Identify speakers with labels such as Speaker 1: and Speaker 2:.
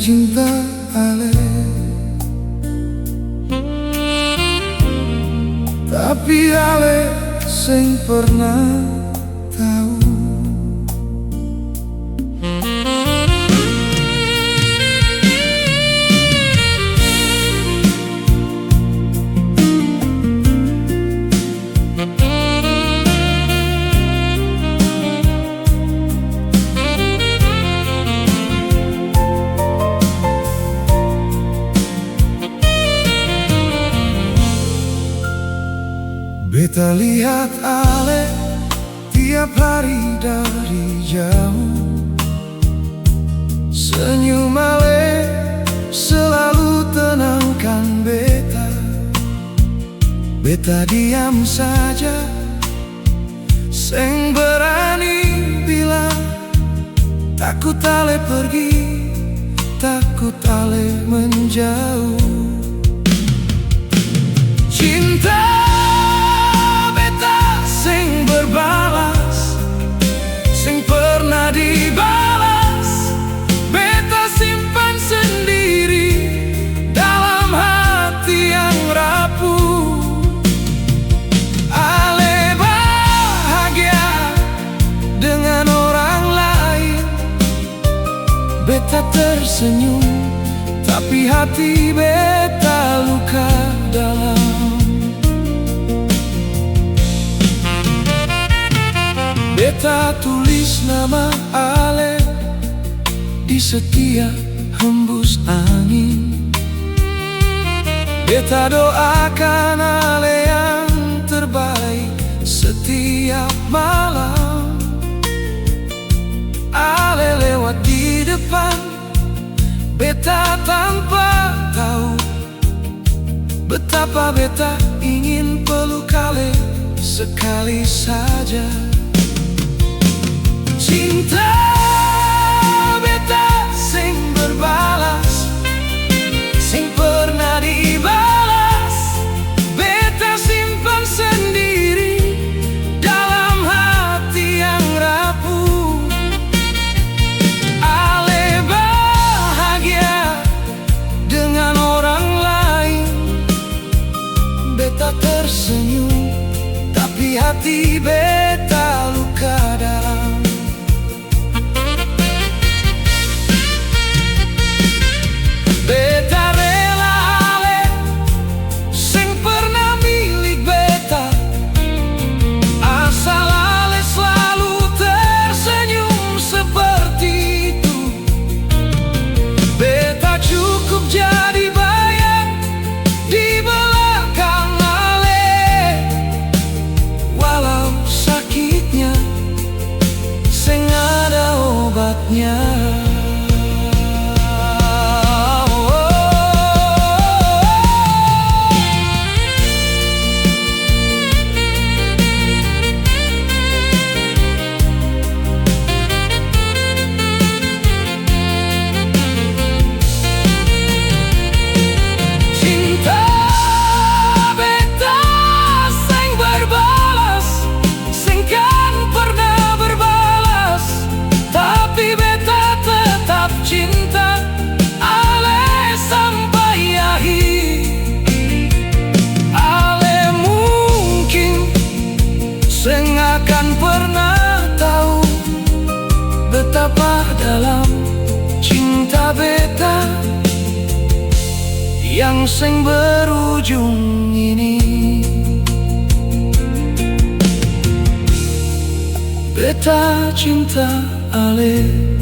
Speaker 1: cinta ale, tapi ale sing pernah tahu. Beta lihat ale tiap hari dari jauh, senyum ale selalu tenangkan beta. Beta diam saja, seng berani bilang, takut ale pergi, takut ale menjauh. Cinta berbalas, sing pernah dibalas, beta simpan sendiri dalam hati yang rapuh. Ale bahagia dengan orang lain, beta tersenyum, tapi hati beta luka dalam. Beta tulis nama ale di setiap hembus angin. Beta doakan ale yang terbaik setiap malam. Ale lewat di depan, beta tanpa tahu betapa beta ingin peluk ale sekali saja. Cinta beta sing berbalas, sing pernah dibalas, beta simpan sendiri dalam hati yang rapuh. Ale bahagia dengan orang lain, beta tersenyum, tapi hati beta luka dalam. Beta rela ale sing pernah milik beta, asal ale selalu tersenyum seperti itu. Beta cukup jadi bayang di belakang ale, walau sakitnya sing ada obatnya. Akan pernah tahu betapa dalam cinta beta yang sing berujung ini. Beta cinta ale.